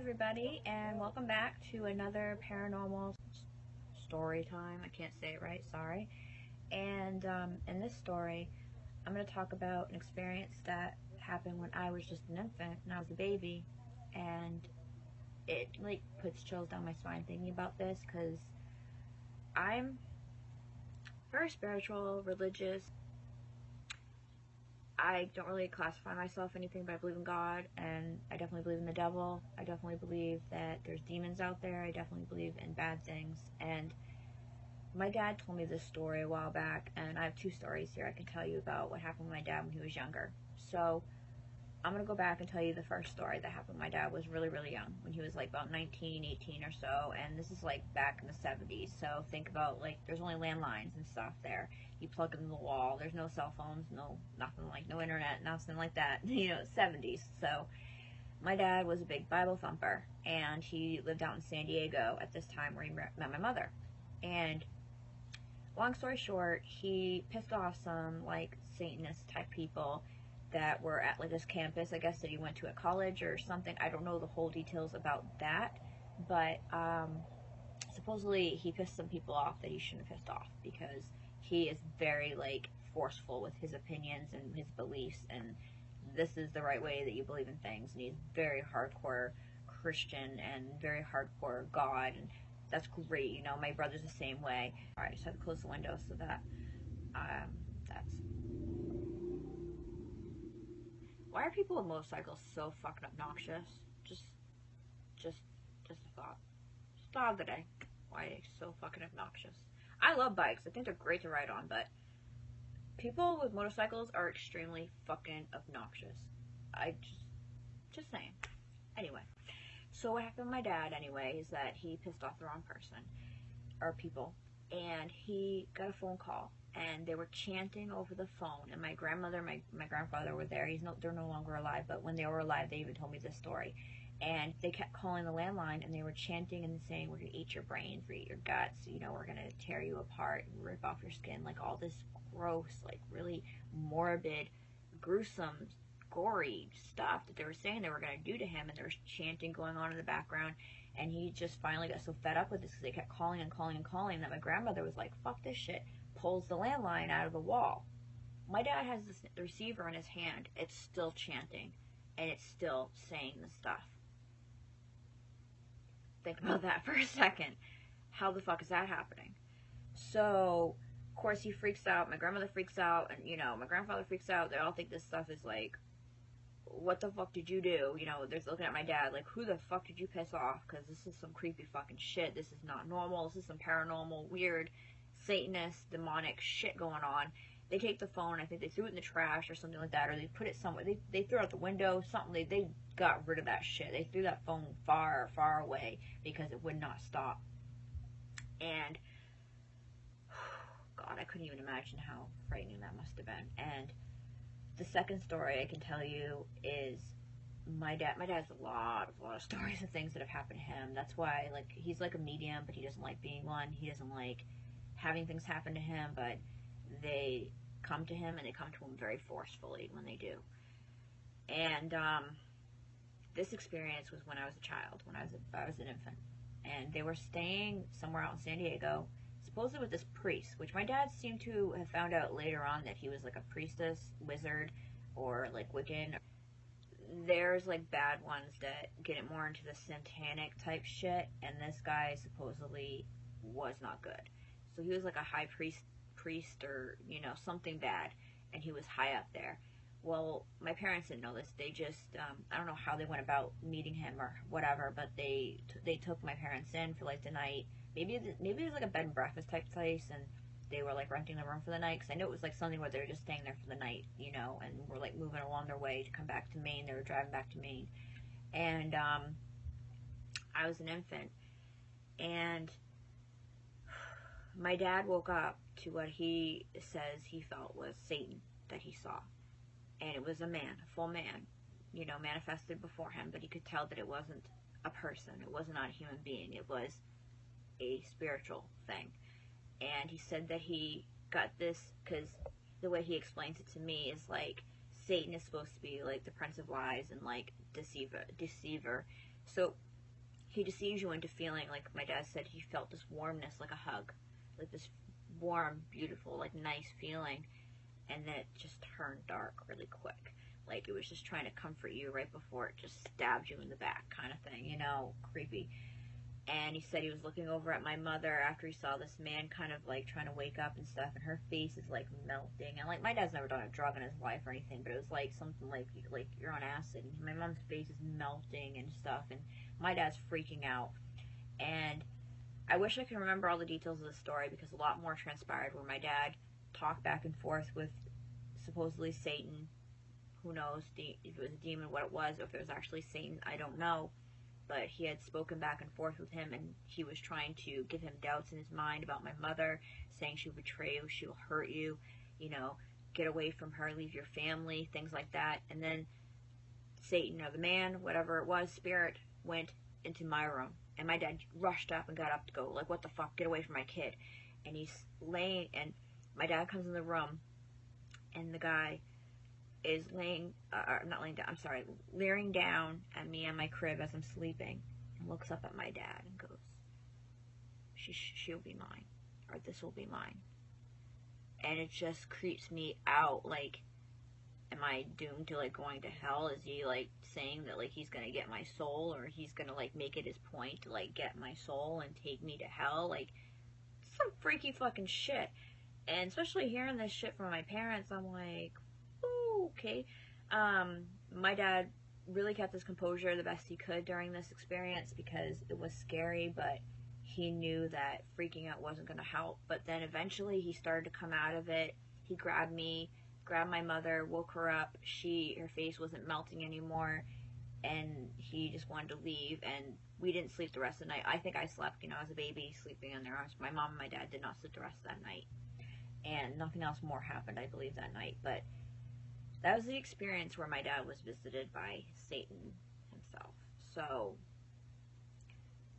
everybody, and welcome back to another paranormal story time. I can't say it right, sorry. And in this story, I'm going to talk about an experience that happened when I was just an infant and I was a baby, and it like puts chills down my spine thinking about this because I'm very spiritual, religious. I don't really classify myself anything, but I believe in God, and I definitely believe in the devil. I definitely believe that there's demons out there. I definitely believe in bad things. And my dad told me this story a while back, and I have two stories here I can tell you about what happened with my dad when he was younger. So I'm going to go back and tell you the first story that happened. My dad was really, really young, when he was like about 19, 18 or so, and this is like back in the 70s. So think about like there's only landlines and stuff there. You plug them in the wall. There's no cell phones, no nothing, like no internet, nothing like that. 70s. So my dad was a big Bible thumper, and he lived out in San Diego at this time where he met my mother. And long story short, he pissed off some like Satanist type people that were at like this campus, I guess, that he went to at college or something. I don't know the whole details about that, but supposedly he pissed some people off that he shouldn't have pissed off, because he is very like forceful with his opinions and his beliefs, and this is the right way that you believe in things, and he's very hardcore Christian and very hardcore God, and that's great. My brother's the same way. All right, so I have to close the window so that that's. Why are people with motorcycles so fucking obnoxious? Just a thought. Just thought of the day. Why are they so fucking obnoxious? I love bikes. I think they're great to ride on, but people with motorcycles are extremely fucking obnoxious. I just saying. Anyway, so what happened with my dad anyway is that he pissed off the wrong person, or people, and he got a phone call, and they were chanting over the phone, and my grandmother, my grandfather were there. They're no longer alive, but when they were alive, they even told me this story. And they kept calling the landline, and they were chanting and saying, "We're gonna eat your brains, we're gonna eat your guts, we're gonna tear you apart and rip off your skin," like all this gross, like really morbid, gruesome, gory stuff that they were saying they were gonna do to him, and there was chanting going on in the background. And he just finally got so fed up with this because they kept calling and calling and calling that my grandmother was like, "Fuck this shit," pulls the landline out of the wall. My dad has this receiver in his hand. It's still chanting, and it's still saying the stuff. Think about that for a second. How the fuck is that happening? So, of course, he freaks out. My grandmother freaks out, and my grandfather freaks out. They all think this stuff is like, what the fuck did you do? They're looking at my dad like, who the fuck did you piss off? Because this is some creepy fucking shit. This is not normal. This is some paranormal, weird, Satanist, demonic shit going on. They take the phone. I think they threw it in the trash or something like that, or they put it somewhere. They threw it out the window. Something. They got rid of that shit. They threw that phone far, far away because it would not stop. And God, I couldn't even imagine how frightening that must have been. And the second story I can tell you is my dad. My dad has a lot of stories of things that have happened to him. That's why, like, he's like a medium, but he doesn't like being one. He doesn't like having things happen to him, but they come to him, and they come to him very forcefully when they do. And this experience was when I was a child, when I was an infant, and they were staying somewhere out in San Diego, supposedly with this priest, which my dad seemed to have found out later on that he was like a priestess, wizard, or like Wiccan. There's like bad ones that get it more into the satanic type shit, and this guy supposedly was not good. So he was like a high priest or something bad, and he was high up there. Well, my parents didn't know this. They just I don't know how they went about meeting him or whatever, but they took my parents in for like the night. Maybe it was like a bed and breakfast type place, and they were like renting the room for the night, because I know it was like something where they were just staying there for the night, and were like moving along their way to come back to Maine. They were driving back to Maine, and I was an infant, and my dad woke up to what he says he felt was Satan that he saw. And it was a man, a full man, manifested before him, but he could tell that it wasn't a person. It was not a human being. It was a spiritual thing. And he said that he got this, because the way he explains it to me is like, Satan is supposed to be like the prince of lies and like deceiver. So he deceives you into feeling, like my dad said, he felt this warmness, like a hug, like this warm, beautiful, like nice feeling, and then it just turned dark really quick. Like it was just trying to comfort you right before it just stabbed you in the back, kind of thing, you know, creepy. And he said he was looking over at my mother after he saw this man kind of like trying to wake up and stuff, and her face is like melting. And like my dad's never done a drug in his life or anything, but it was like something like you're on acid. And my mom's face is melting and stuff, and my dad's freaking out. And I wish I could remember all the details of the story, because a lot more transpired where my dad talked back and forth with supposedly Satan. Who knows if it was a demon, what it was, or if it was actually Satan, I don't know. But he had spoken back and forth with him, and he was trying to give him doubts in his mind about my mother, saying she'll betray you, she'll hurt you, you know, get away from her, leave your family, things like that. And then Satan, or the man, whatever it was, spirit, went into my room. And my dad rushed up and got up to go, like, what the fuck, get away from my kid. And he's laying, and my dad comes in the room, and the guy is leering down at me on my crib as I'm sleeping, and looks up at my dad and goes, she'll be mine, or this will be mine. And it just creeps me out. Like, am I doomed to like going to hell? Is he like saying that like he's gonna get my soul, or he's gonna like make it his point to like get my soul and take me to hell? Like, some freaky fucking shit. And especially hearing this shit from my parents, I'm like, okay. My dad really kept his composure the best he could during this experience, because it was scary, but he knew that freaking out wasn't going to help. But then eventually he started to come out of it. He grabbed me, grabbed my mother, woke her up. Her face wasn't melting anymore, and he just wanted to leave, and we didn't sleep the rest of the night. I think I slept, as a baby, sleeping in their arms. My mom and my dad did not sleep the rest of that night, and nothing else more happened, I believe, that night. But that was the experience where my dad was visited by Satan himself. So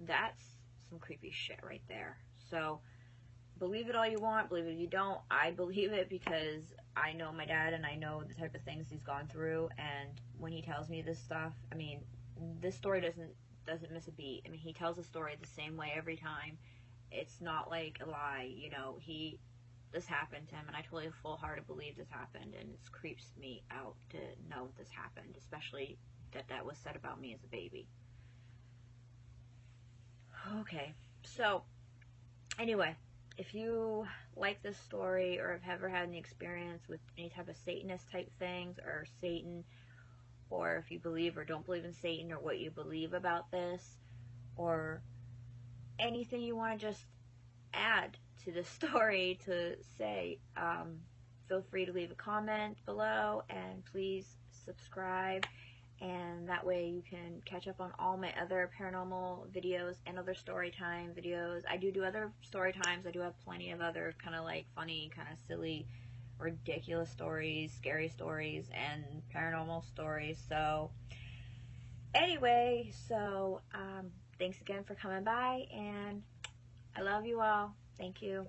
that's some creepy shit right there. So believe it all you want, believe it if you don't. I believe it because I know my dad, and I know the type of things he's gone through. And when he tells me this stuff, I mean, this story doesn't miss a beat. I mean, he tells the story the same way every time. It's not like a lie, this happened to him, and I totally full-hearted believe this happened, and it creeps me out to know this happened, especially that was said about me as a baby. Okay, so anyway, if you like this story, or have ever had any experience with any type of Satanist type things, or Satan, or if you believe or don't believe in Satan, or what you believe about this, or anything you want to just add to the story to say, feel free to leave a comment below, and please subscribe, and that way you can catch up on all my other paranormal videos and other story time videos. I do other story times. I do have plenty of other kind of like funny, kind of silly, ridiculous stories, scary stories, and paranormal stories. So anyway, thanks again for coming by, and I love you all. Thank you.